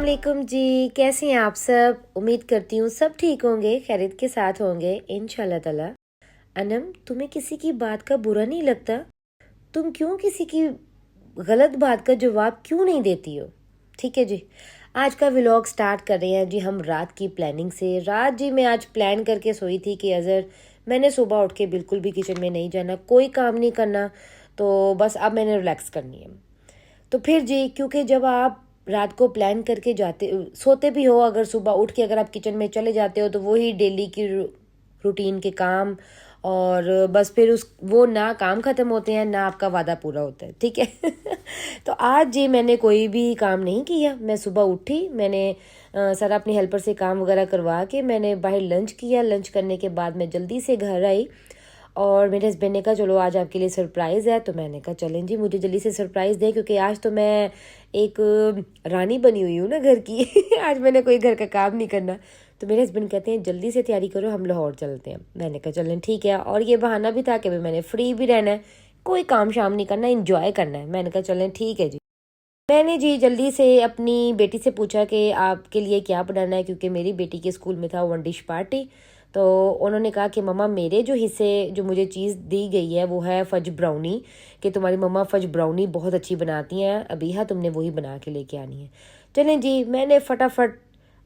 वालेकुम जी। कैसे हैं आप सब? उम्मीद करती हूँ सब ठीक होंगे, खैरियत के साथ होंगे इंशाल्लाह ताला। अनम, तुम्हें किसी की बात का बुरा नहीं लगता? तुम क्यों किसी की गलत बात का जवाब क्यों नहीं देती हो? ठीक है जी, आज का व्लॉग स्टार्ट कर रहे हैं जी हम रात की प्लानिंग से। रात जी मैं आज प्लान करके सोई थी कि अगर मैंने सुबह उठ के बिल्कुल भी किचन में नहीं जाना, कोई काम नहीं करना, तो बस अब मैंने रिलैक्स करनी है। तो फिर जी, क्योंकि जब आप रात को प्लान करके जाते सोते भी हो, अगर सुबह उठ के अगर आप किचन में चले जाते हो तो वही डेली की रूटीन के काम, और बस फिर उस वो ना काम ख़त्म होते हैं ना आपका वादा पूरा होता है। ठीक है। तो आज जी मैंने कोई भी काम नहीं किया। मैं सुबह उठी, मैंने सारा अपनी हेल्पर से काम वगैरह करवा के मैंने बाहर लंच किया। लंच करने के बाद मैं जल्दी से घर आई और मेरे हस्बैंड ने कहा चलो आज आपके लिए सरप्राइज़ है। तो मैंने कहा चलें जी, मुझे जल्दी से सरप्राइज़ दें, क्योंकि आज तो मैं एक रानी बनी हुई हूँ ना घर की। आज मैंने कोई घर का काम नहीं करना। तो मेरे हस्बैंड कहते हैं जल्दी से तैयारी करो, हम लाहौर चलते हैं। मैंने कहा चलें ठीक है, और ये बहाना भी था कि भाई मैंने फ्री भी रहना है, कोई काम शाम नहीं करना, इंजॉय करना है। मैंने कहा चलें ठीक है जी। मैंने जी जल्दी से अपनी बेटी से पूछा कि आपके लिए क्या बनाना है, क्योंकि मेरी बेटी के स्कूल में था वन डिश पार्टी। तो उन्होंने कहा कि मम्मा मेरे जो हिस्से जो मुझे चीज़ दी गई है वो है फज ब्राउनी, कि तुम्हारी मम्मा फज ब्राउनी बहुत अच्छी बनाती हैं अबीहा, तुमने वही बना के लेके आनी है। चलें जी, मैंने फटाफट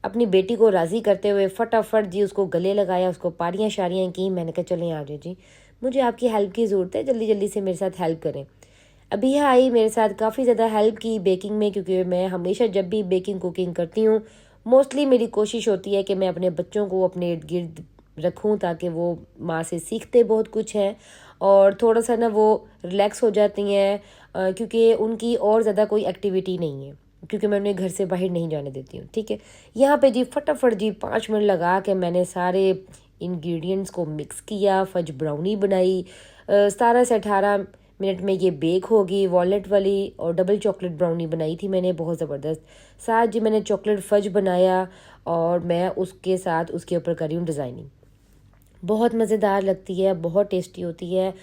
अपनी बेटी को राज़ी करते हुए फटाफट जी उसको गले लगाया, उसको पारियाँ शारियाँ की। मैंने कहा चलें आ जाओ जी, मुझे आपकी हेल्प की ज़रूरत है, जल्दी जल्दी से मेरे साथ हेल्प करें। अभी आई मेरे साथ, काफ़ी ज़्यादा हेल्प की बेकिंग में, क्योंकि मैं हमेशा जब भी बेकिंग कुकिंग करती हूँ मोस्टली मेरी कोशिश होती है कि मैं अपने बच्चों को अपने इर्द गिर्द रखूँ, ताकि वो माँ से सीखते बहुत कुछ हैं और थोड़ा सा ना वो रिलैक्स हो जाती हैं, क्योंकि उनकी और ज़्यादा कोई एक्टिविटी नहीं है, क्योंकि मैं उन्हें घर से बाहर नहीं जाने देती हूँ। ठीक है, यहाँ पे जी फटाफट जी 5 मिनट लगा के मैंने सारे इंग्रेडिएंट्स को मिक्स किया, फज ब्राउनी बनाई। 17 से 18 मिनट में ये बेक होगी। वॉलनट वाली और डबल चॉकलेट ब्राउनी बनाई थी मैंने, बहुत ज़बरदस्त। साथ जी मैंने चॉकलेट फज बनाया और मैं उसके साथ उसके ऊपर करी हूँ डिज़ाइनिंग। बहुत मज़ेदार लगती है, बहुत टेस्टी होती है।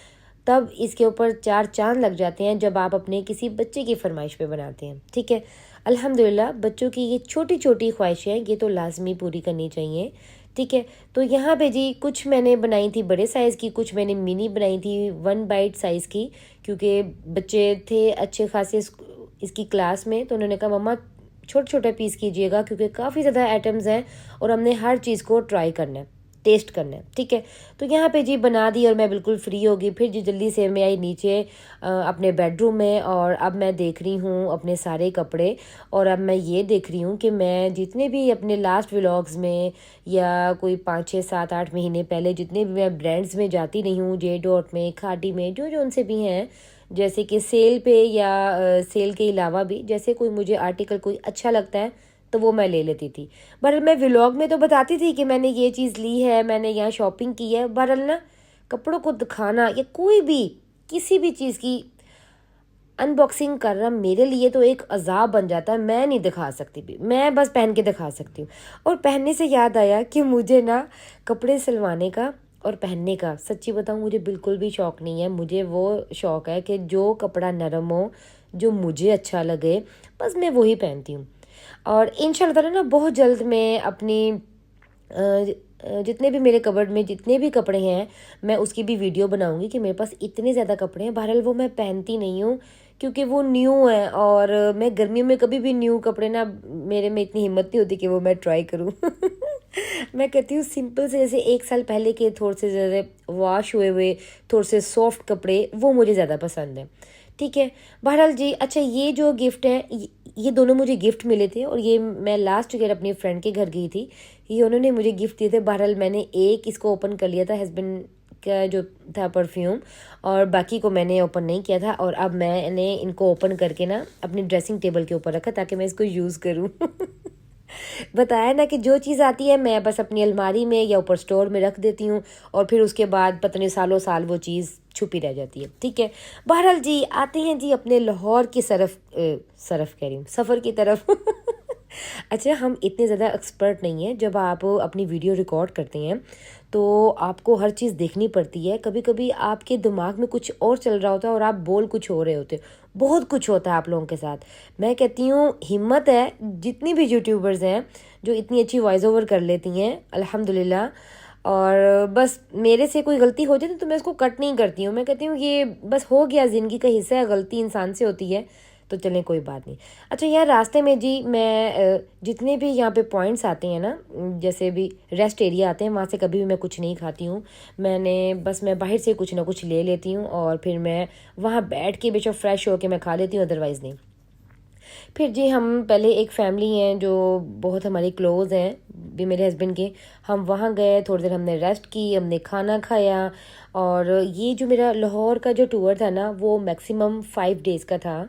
तब इसके ऊपर 4 चांद लग जाते हैं जब आप अपने किसी बच्चे की फरमाइश पे बनाते हैं। ठीक है, अल्हम्दुलिल्लाह बच्चों की ये छोटी छोटी ख्वाहिशें ये तो लाजमी पूरी करनी चाहिए। ठीक है, तो यहाँ पे जी कुछ मैंने बनाई थी बड़े साइज़ की, कुछ मैंने मिनी बनाई थी 1 बाइट साइज़ की, क्योंकि बच्चे थे अच्छे खासे इसकी क्लास में। तो उन्होंने कहा मम्मा छोटे छोटे पीस कीजिएगा, क्योंकि काफ़ी ज़्यादा आइटम्स हैं और हमने हर चीज़ को ट्राई करना है, टेस्ट करना है। ठीक है, तो यहाँ पे जी बना दी और मैं बिल्कुल फ्री होगी। फिर जी जल्दी से मैं आई नीचे अपने बेडरूम में, और अब मैं देख रही हूँ अपने सारे कपड़े, और अब मैं ये देख रही हूँ कि मैं जितने भी अपने लास्ट व्लॉग्स में या कोई 5 6 7 8 महीने पहले जितने भी मैं ब्रांड्स में जाती रही हूँ, जे डॉट में, खादी में, जो जो उनसे भी हैं, जैसे कि सेल पे या सेल के अलावा भी, जैसे कोई मुझे आर्टिकल कोई अच्छा लगता है तो वो मैं ले लेती थी। बहरहाल मैं व्लॉग में तो बताती थी कि मैंने ये चीज़ ली है, मैंने यहाँ शॉपिंग की है। बहरहाल ना कपड़ों को दिखाना या कोई भी किसी भी चीज़ की अनबॉक्सिंग करना मेरे लिए तो एक अजाब बन जाता है। मैं नहीं दिखा सकती भी, मैं बस पहन के दिखा सकती हूँ। और पहनने से याद आया कि मुझे ना कपड़े सिलवाने का और पहनने का सच्ची बताऊँ मुझे बिल्कुल भी शौक़ नहीं है। मुझे वो शौक़ है कि जो कपड़ा नरम हो, जो मुझे अच्छा लगे, बस मैं वही पहनती हूँ। और इंशाल्लाह ताला ना बहुत जल्द मैं अपनी जितने भी मेरे कबर्ड में जितने भी कपड़े हैं मैं उसकी भी वीडियो बनाऊंगी कि मेरे पास इतने ज़्यादा कपड़े हैं। बहरहाल वो मैं पहनती नहीं हूँ क्योंकि वो न्यू है, और मैं गर्मियों में कभी भी न्यू कपड़े ना, मेरे में इतनी हिम्मत नहीं होती कि वो मैं ट्राई करूँ। मैं कहती हूँ सिंपल से, जैसे 1 साल पहले के थोड़े से ज़्यादा वॉश हुए हुए थोड़े से सॉफ्ट कपड़े, वो मुझे ज़्यादा पसंद है। ठीक है, बहरहाल जी अच्छा ये जो गिफ्ट है ये दोनों मुझे गिफ्ट मिले थे, और ये मैं लास्ट ईयर अपनी फ्रेंड के घर गई थी, ये उन्होंने मुझे गिफ्ट दिए थे। बहरहाल मैंने एक इसको ओपन कर लिया था, हस्बैंड का जो था परफ्यूम, और बाकी को मैंने ओपन नहीं किया था। और अब मैंने इनको ओपन करके ना अपनी ड्रेसिंग टेबल के ऊपर रखा ताकि मैं इसको यूज़ करूँ। बताया ना कि जो चीज़ आती है मैं बस अपनी अलमारी में या ऊपर स्टोर में रख देती हूँ, और फिर उसके बाद पता नहीं सालों साल वो चीज़ छुपी रह जाती है। ठीक है, बहरहाल जी आते हैं जी अपने लाहौर की सरफ कह रही हूँ, सफ़र की तरफ। अच्छा हम इतने ज़्यादा एक्सपर्ट नहीं हैं। जब आप अपनी वीडियो रिकॉर्ड करते हैं तो आपको हर चीज़ देखनी पड़ती है। कभी कभी आपके दिमाग में कुछ और चल रहा होता है और आप बोल कुछ हो रहे होते हो। बहुत कुछ होता है आप लोगों के साथ। मैं कहती हूँ हिम्मत है जितनी भी यूट्यूबर्स हैं जो इतनी अच्छी वॉइस ओवर कर लेती हैं, अल्हम्दुलिल्लाह। और बस मेरे से कोई गलती हो जाए तो मैं उसको कट नहीं करती हूँ। मैं कहती हूँ ये बस हो गया, ज़िंदगी का हिस्सा है, गलती इंसान से होती है, तो चलें कोई बात नहीं। अच्छा यार, रास्ते में जी मैं जितने भी यहाँ पे पॉइंट्स आते हैं ना, जैसे भी रेस्ट एरिया आते हैं, वहाँ से कभी भी मैं कुछ नहीं खाती हूँ। मैं बाहर से कुछ ना कुछ ले लेती हूँ और फिर मैं वहाँ बैठ के बेशक फ्रेश होकर मैं खा लेती हूँ, अदरवाइज़ नहीं। फिर जी हम पहले एक फैमिली हैं जो बहुत हमारी क्लोज़ हैं भी मेरे हस्बैंड के, हम वहाँ गए, थोड़ी देर हमने रेस्ट की, हमने खाना खाया। और ये जो मेरा लाहौर का जो टूर था ना, वो मैक्सिमम 5 डेज़ का था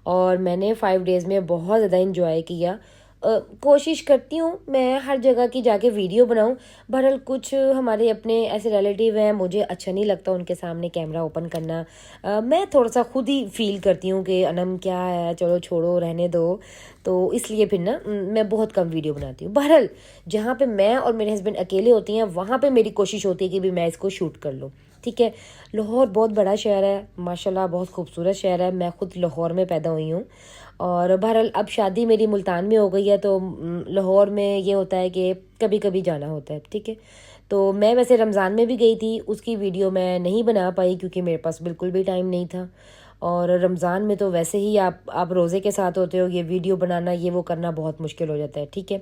और मैंने 5 डेज़ में बहुत ज़्यादा इंजॉय किया। कोशिश करती हूँ मैं हर जगह की जाके वीडियो बनाऊँ। बहरहाल कुछ हमारे अपने ऐसे रिलेटिव हैं, मुझे अच्छा नहीं लगता उनके सामने कैमरा ओपन करना। मैं थोड़ा सा खुद ही फील करती हूँ कि अनम क्या है, चलो छोड़ो रहने दो। तो इसलिए फिर ना मैं बहुत कम वीडियो बनाती हूँ। बहरहाल जहाँ पे मैं और मेरे हस्बैंड अकेले होती हैं वहाँ पे मेरी कोशिश होती है कि भी मैं इसको शूट कर लूँ। ठीक है। लाहौर बहुत बड़ा शहर है माशाल्लाह, बहुत खूबसूरत शहर है। मैं खुद लाहौर में पैदा हुई हूँ और बहरहाल अब शादी मेरी मुल्तान में हो गई है, तो लाहौर में ये होता है कि कभी कभी जाना होता है। ठीक है। तो मैं वैसे रमज़ान में भी गई थी, उसकी वीडियो मैं नहीं बना पाई क्योंकि मेरे पास बिल्कुल भी टाइम नहीं था। और रमज़ान में तो वैसे ही आप रोज़े के साथ होते हो, ये वीडियो बनाना ये वो करना बहुत मुश्किल हो जाता है। ठीक है।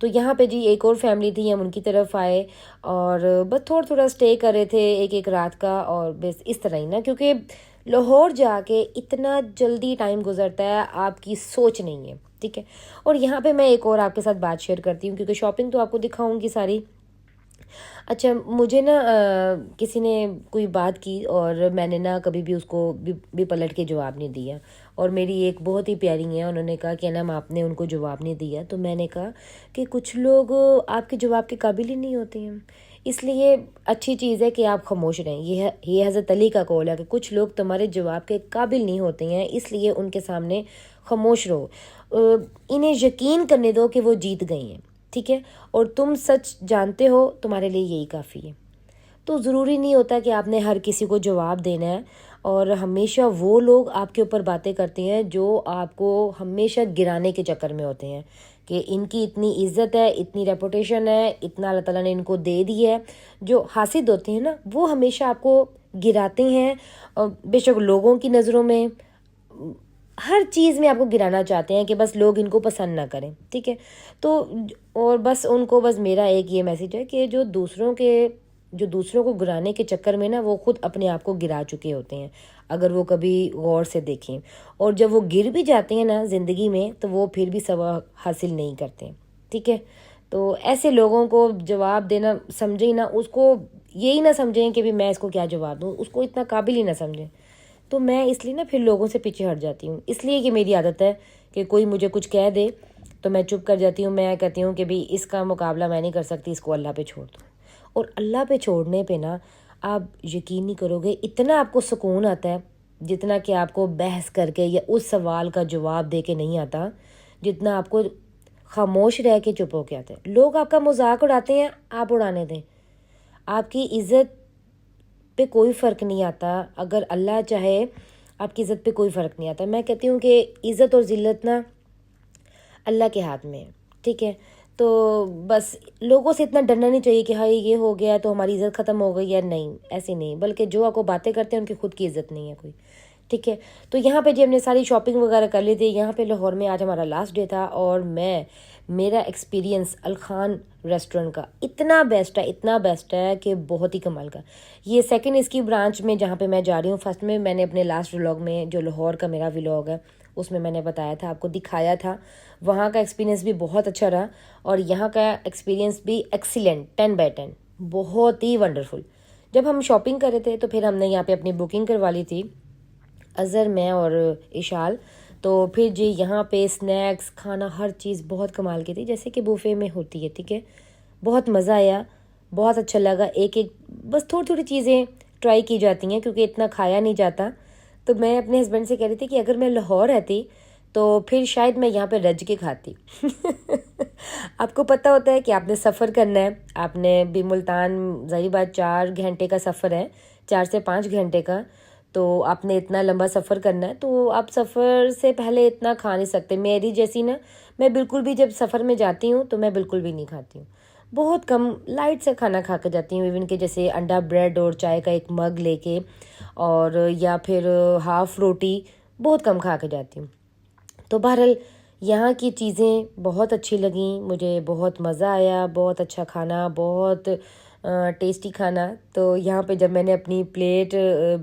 तो यहाँ पे जी एक और फैमिली थी, हम उनकी तरफ आए और बस थोड़ा थोड़ा स्टे कर रहे थे एक एक रात का। और बस इस तरह ही ना, क्योंकि लाहौर जाके इतना जल्दी टाइम गुजरता है आपकी सोच नहीं है। ठीक है। और यहाँ पे मैं एक और आपके साथ बात शेयर करती हूँ क्योंकि शॉपिंग तो आपको दिखाऊंगी सारी। अच्छा मुझे ना किसी ने कोई बात की और मैंने ना कभी भी उसको भी पलट के जवाब नहीं दिया। और मेरी एक बहुत ही प्यारी है, उन्होंने कहा कि ना आपने उनको जवाब नहीं दिया। तो मैंने कहा कि कुछ लोग आपके जवाब के काबिल ही नहीं होते हैं, इसलिए अच्छी चीज़ है कि आप खामोश रहें। ये हज़रत अली का कौल है कि कुछ लोग तुम्हारे जवाब के काबिल नहीं होते हैं, इसलिए उनके सामने खामोश रहो। इन्हें यकीन करने दो कि वो जीत गई हैं। ठीक है। और तुम सच जानते हो, तुम्हारे लिए यही काफ़ी है। तो ज़रूरी नहीं होता कि आपने हर किसी को जवाब देना है। और हमेशा वो लोग आपके ऊपर बातें करते हैं जो आपको हमेशा गिराने के चक्कर में होते हैं कि इनकी इतनी इज्जत है, इतनी रेपुटेशन है, इतना अल्लाह ताला ने इनको दे दी है। जो हासिद होते हैं ना, वो हमेशा आपको गिराते हैं। और बेशक लोगों की नज़रों में हर चीज़ में आपको गिराना चाहते हैं कि बस लोग इनको पसंद ना करें। ठीक है। तो और बस उनको बस मेरा एक ये मैसेज है कि जो दूसरों को गिराने के चक्कर में ना, वो खुद अपने आप को गिरा चुके होते हैं अगर वो कभी गौर से देखें। और जब वो गिर भी जाते हैं ना ज़िंदगी में, तो वो फिर भी सबक हासिल नहीं करते। ठीक है। तो ऐसे लोगों को जवाब देना समझें ना, उसको यही ना समझें कि भी मैं इसको क्या जवाब दूँ, उसको इतना काबिल ही ना समझें। तो मैं इसलिए ना फिर लोगों से पीछे हट जाती हूँ। इसलिए कि मेरी आदत है कि कोई मुझे कुछ कह दे तो मैं चुप कर जाती हूँ। मैं कहती हूँ कि भाई इसका मुकाबला मैं नहीं कर सकती, इसको अल्लाह पे छोड़ दो। और अल्लाह पे छोड़ने पे ना आप यकीन नहीं करोगे इतना आपको सुकून आता है, जितना कि आपको बहस करके या उस सवाल का जवाब दे के नहीं आता, जितना आपको खामोश रह के चुप होके आता है। लोग आपका मजाक उड़ाते हैं, आप उड़ाने दें। आपकी इज़्ज़त पे कोई फ़र्क नहीं आता। अगर अल्लाह चाहे आपकी इज़्ज़त पे कोई फ़र्क नहीं आता। मैं कहती हूँ कि इज़्ज़त और ज़िल्लत ना अल्लाह के हाथ में है। ठीक है। तो बस लोगों से इतना डरना नहीं चाहिए कि हाँ ये हो गया तो हमारी इज़्ज़त ख़त्म हो गई, या नहीं, ऐसे नहीं। बल्कि जो आपको बातें करते हैं उनकी खुद की इज़्ज़त नहीं है कोई। ठीक है। तो यहाँ पे जी हमने सारी शॉपिंग वगैरह कर ली थी। यहाँ पे लाहौर में आज हमारा लास्ट डे था और मेरा एक्सपीरियंस अलखान रेस्टोरेंट का इतना बेस्ट है कि बहुत ही कमाल का। ये सेकंड इसकी ब्रांच में जहाँ पे मैं जा रही हूँ। फर्स्ट में मैंने अपने लास्ट व्लॉग में जो लाहौर का मेरा व्लॉग है उसमें मैंने बताया था, आपको दिखाया था। वहाँ का एक्सपीरियंस भी बहुत अच्छा रहा और यहाँ का एक्सपीरियंस भी एक्सीलेंट, 10/10, बहुत ही वंडरफुल। जब हम शॉपिंग कर रहे थे तो फिर हमने यहाँ पे अपनी बुकिंग करवा ली थी, अज़हर, मैं और इशाल। तो फिर जी यहाँ पे स्नैक्स, खाना, हर चीज़ बहुत कमाल की थी, जैसे कि बुफे में होती है। ठीक है। बहुत मज़ा आया, बहुत अच्छा लगा। एक एक बस थोड़ी थोड़ी चीज़ें ट्राई की जाती हैं क्योंकि इतना खाया नहीं जाता। तो मैं अपने हस्बैंड से कह रही थी कि अगर मैं लाहौर रहती तो फिर शायद मैं यहाँ पे रज के खाती आपको पता होता है कि आपने सफ़र करना है, आपने भी मुल्तान, ज़ाहिर बात 4 घंटे का सफ़र है, 4 से 5 घंटे का। तो आपने इतना लंबा सफ़र करना है, तो आप सफ़र से पहले इतना खा नहीं सकते। मेरी जैसी ना, मैं बिल्कुल भी जब सफ़र में जाती हूँ तो मैं बिल्कुल भी नहीं खाती हूँ, बहुत कम लाइट से खाना खा के जाती हूँ। इवन कि जैसे अंडा ब्रेड और चाय का एक मग लेके, और या फिर हाफ़ रोटी, बहुत कम खा के जाती हूँ। तो बहरहाल यहाँ की चीज़ें बहुत अच्छी लगीं मुझे, बहुत मज़ा आया, बहुत अच्छा खाना, बहुत टेस्टी खाना। तो यहाँ पे जब मैंने अपनी प्लेट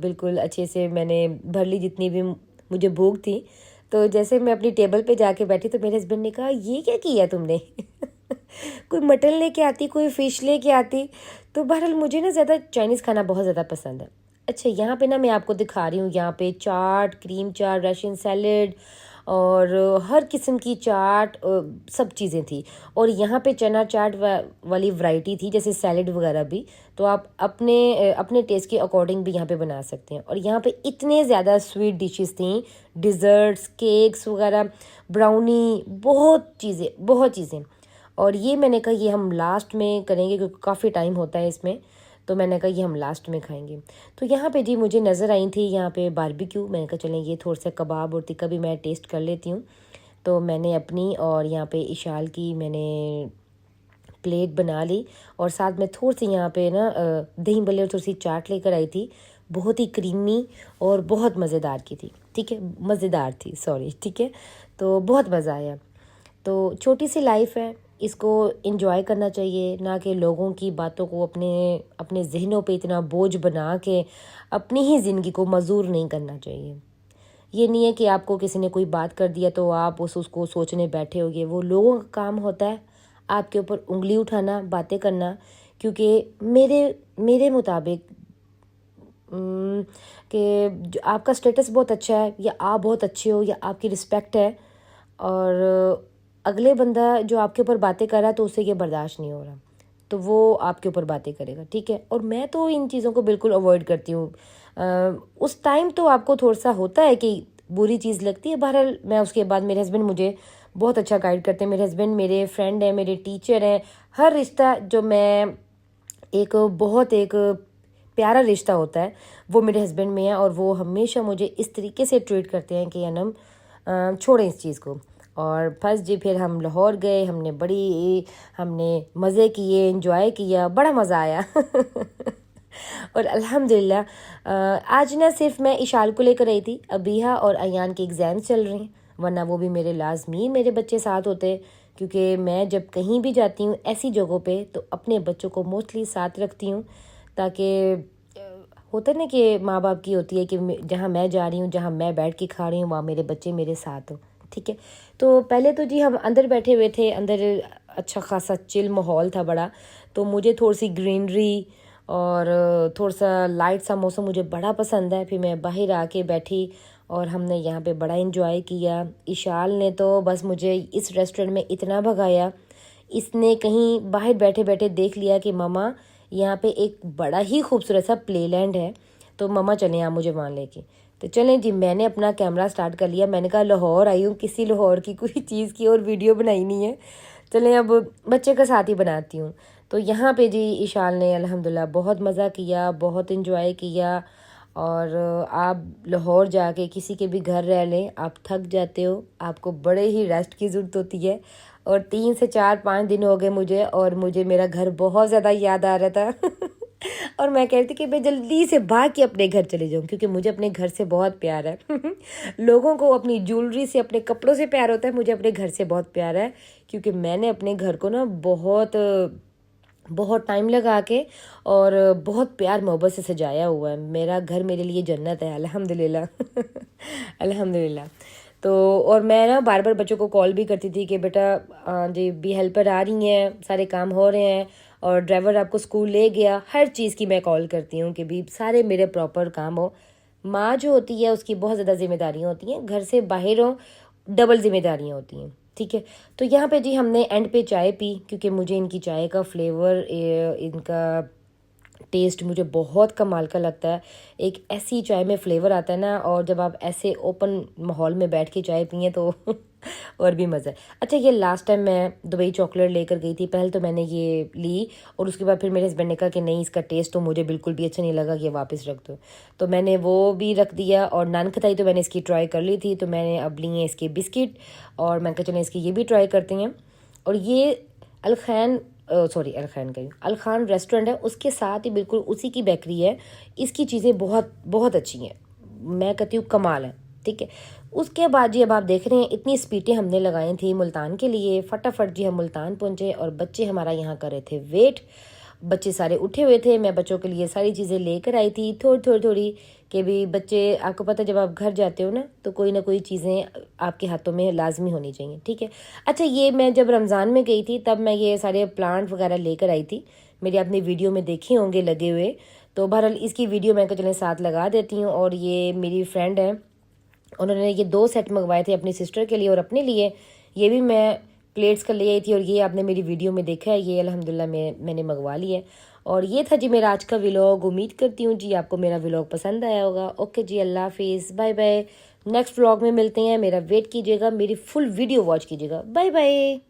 बिल्कुल अच्छे से मैंने भर ली, जितनी भी मुझे भूख थी, तो जैसे मैं अपनी टेबल पे जाके बैठी तो मेरे हस्बैंड ने कहा, ये क्या किया तुमने? कोई मटन लेके आती, कोई फ़िश लेके आती। तो बहरहाल मुझे ना ज़्यादा चाइनीज़ खाना बहुत ज़्यादा पसंद है। अच्छा, यहाँ पे ना मैं आपको दिखा रही हूँ, यहाँ पे चाट, क्रीम चाट, रशियन सैलेड और हर किस्म की चाट, सब चीज़ें थी। और यहाँ पे चना चाट वाली वैरायटी थी, जैसे सैलेड वगैरह भी। तो आप अपने टेस्ट के अकॉर्डिंग भी यहाँ पे बना सकते हैं। और यहाँ पे इतने ज़्यादा स्वीट डिशेस थी, डिज़र्ट्स, केक्स वगैरह, ब्राउनी, बहुत चीज़ें। और ये मैंने कहा ये हम लास्ट में करेंगे, क्योंकि काफ़ी टाइम होता है इसमें। तो मैंने कहा ये हम लास्ट में खाएंगे। तो यहाँ पे जी मुझे नज़र आई थी यहाँ पे बारबेक्यू। मैंने कहा चलें ये थोड़ा सा कबाब और टिक्का भी मैं टेस्ट कर लेती हूँ। तो मैंने अपनी और यहाँ पे इशाल की मैंने प्लेट बना ली, और साथ में थोड़ी सी यहाँ पे ना दही भल्ले और थोड़ी सी चाट लेकर आई थी। बहुत ही क्रीमी और बहुत मज़ेदार की थी, ठीक है, मज़ेदार थी, सॉरी, ठीक है। तो बहुत मज़ा आया। तो छोटी सी लाइफ है, इसको एंजॉय करना चाहिए, ना कि लोगों की बातों को अपने अपने जहनों पे इतना बोझ बना के अपनी ही ज़िंदगी को मजूर नहीं करना चाहिए। ये नहीं है कि आपको किसी ने कोई बात कर दिया तो आप उसको सोचने बैठे होगे। वो लोगों का काम होता है आपके ऊपर उंगली उठाना, बातें करना। क्योंकि मेरे मेरे मुताबिक कि आपका स्टेटस बहुत अच्छा है, या आप बहुत अच्छे हो, या आपकी रिस्पेक्ट है, और अगले बंदा जो आपके ऊपर बातें कर रहा है तो उसे ये बर्दाश्त नहीं हो रहा, तो वो आपके ऊपर बातें करेगा, ठीक है। और मैं तो इन चीज़ों को बिल्कुल अवॉइड करती हूँ। उस टाइम तो आपको थोड़ा सा होता है कि बुरी चीज़ लगती है। बहरहाल मैं उसके बाद, मेरे हस्बैंड मुझे बहुत अच्छा गाइड करते हैं। मेरे हस्बैंड मेरे फ्रेंड हैं, मेरे टीचर हैं। हर रिश्ता जो मैं एक प्यारा रिश्ता होता है वो मेरे हस्बैंड में है, और वो हमेशा मुझे इस तरीके से ट्रीट करते हैं कि अनम छोड़ें इस चीज़ को। और फर्स्ट जी फिर हम लाहौर गए, हमने मज़े किए, एंजॉय किया, बड़ा मज़ा आया। और अल्हम्दुलिल्लाह आज ना सिर्फ मैं इशाल को लेकर आई थी, अबीहा और अयान के एग्ज़ाम्स चल रहे हैं, वरना वो भी मेरे लाजमी मेरे बच्चे साथ होते। क्योंकि मैं जब कहीं भी जाती हूँ ऐसी जगहों पे तो अपने बच्चों को मोस्टली साथ रखती हूँ, ताकि होता है ना कि माँ बाप की होती है कि जहाँ मैं जा रही हूँ, जहाँ मैं बैठ के खा रही हूँ, वहाँ मेरे बच्चे मेरे साथ हो, ठीक है। तो पहले तो जी हम अंदर बैठे हुए थे, अंदर अच्छा खासा चिल माहौल था बड़ा। तो मुझे थोड़ी सी ग्रीनरी और थोड़ा सा लाइट सा मौसम मुझे बड़ा पसंद है। फिर मैं बाहर आके बैठी और हमने यहाँ पे बड़ा एंजॉय किया। इशाल ने तो बस मुझे इस रेस्टोरेंट में इतना भगाया, इसने कहीं बाहर बैठे बैठे देख लिया कि मामा यहाँ पे एक बड़ा ही खूबसूरत सा प्लेलैंड है, तो मामा चलें आप मुझे वहाँ लेके। तो चलें जी, मैंने अपना कैमरा स्टार्ट कर लिया। मैंने कहा लाहौर आई हूँ, किसी लाहौर की कोई चीज़ की और वीडियो बनाई नहीं है, चलें अब बच्चे का साथ ही बनाती हूँ। तो यहाँ पे जी इशाल ने अल्हम्दुलिल्लाह बहुत मज़ा किया, बहुत इन्जॉय किया। और आप लाहौर जाके किसी के भी घर रह लें, आप थक जाते हो, आपको बड़े ही रेस्ट की ज़रूरत होती है। और 3 से 4 5 दिन हो गए मुझे, और मुझे मेरा घर बहुत ज़्यादा याद आ रहा था। और मैं कहती कि मैं जल्दी से भाग के अपने घर चले जाऊँ, क्योंकि मुझे अपने घर से बहुत प्यार है। लोगों को अपनी ज्वेलरी से, अपने कपड़ों से प्यार होता है, मुझे अपने घर से बहुत प्यार है। क्योंकि मैंने अपने घर को ना बहुत बहुत टाइम लगा के और बहुत प्यार मोहब्बत से सजाया हुआ है। मेरा घर मेरे लिए जन्नत है, अल्हम्दुलिल्लाह। अल्हम्दुलिल्लाह। तो और मैं ना बार बार बच्चों को कॉल भी करती थी कि बेटा जी भी हेल्पर आ रही हैं, सारे काम हो रहे हैं, और ड्राइवर आपको स्कूल ले गया, हर चीज़ की मैं कॉल करती हूँ कि भी सारे मेरे प्रॉपर काम हो। माँ जो होती है उसकी बहुत ज़्यादा जिम्मेदारियाँ होती हैं, घर से बाहर हो डबल जिम्मेदारियाँ होती हैं, ठीक है। तो यहाँ पे जी हमने एंड पे चाय पी, क्योंकि मुझे इनकी चाय का फ्लेवर, इनका टेस्ट मुझे बहुत कमाल का लगता है। एक ऐसी चाय में फ्लेवर आता है ना, और जब आप ऐसे ओपन माहौल में बैठ के चाय पिए तो और भी मज़ा है। अच्छा, ये लास्ट टाइम मैं दुबई चॉकलेट लेकर गई थी, पहले तो मैंने ये ली और उसके बाद फिर मेरे हस्बैंड ने कहा कि नहीं, इसका टेस्ट तो मुझे बिल्कुल भी अच्छा नहीं लगा, कि वापस रख दो। तो मैंने वो भी रख दिया। और नान खताई तो मैंने इसकी ट्राई कर ली थी, तो मैंने अब लिए हैं इसके बिस्किट और मैं कहा चलें इसकी ये भी ट्राई करते हैं। और ये अलखैन, सॉरी अलखैन कहीं, अलखान रेस्टोरेंट है, उसके साथ ही बिल्कुल उसी की बेकरी है। इसकी चीज़ें बहुत बहुत अच्छी हैं, मैं कहती हूँ कमाल है। ठीक है, उसके बाद जी अब आप देख रहे हैं इतनी स्पीटें हमने लगाई थी मुल्तान के लिए, फटाफट जी हम मुल्तान पहुँचे और बच्चे हमारा यहाँ कर रहे थे वेट। बच्चे सारे उठे हुए थे, मैं बच्चों के लिए सारी चीज़ें लेकर आई थी थोड़ी थोड़ी थोड़ी, कि भी बच्चे, आपको पता है जब आप घर जाते हो ना तो कोई चीज़ें आपके हाथों में लाजमी होनी चाहिए। ठीक है। अच्छा, ये मैं जब रमज़ान में गई थी तब मैं ये सारे प्लांट वगैरह लेकर आई थी, मेरी आपने वीडियो में देखे होंगे लगे हुए। तो बहरहाल इसकी वीडियो मैं चलें साथ लगा देती हूँ। और ये मेरी फ्रेंड है, उन्होंने ये 2 सेट मंगवाए थे अपनी सिस्टर के लिए और अपने लिए। ये भी मैं प्लेट्स का ले आई थी और ये आपने मेरी वीडियो में देखा है, ये अल्हम्दुलिल्लाह मैंने मंगवा लिया है। और ये था जी मेरा आज का व्लॉग। उम्मीद करती हूँ जी आपको मेरा व्लॉग पसंद आया होगा। ओके जी, अल्लाह हाफिज़, बाय बाय। नेक्स्ट व्लॉग में मिलते हैं। मेरा वेट कीजिएगा, मेरी फुल वीडियो वॉच कीजिएगा। Bye bye.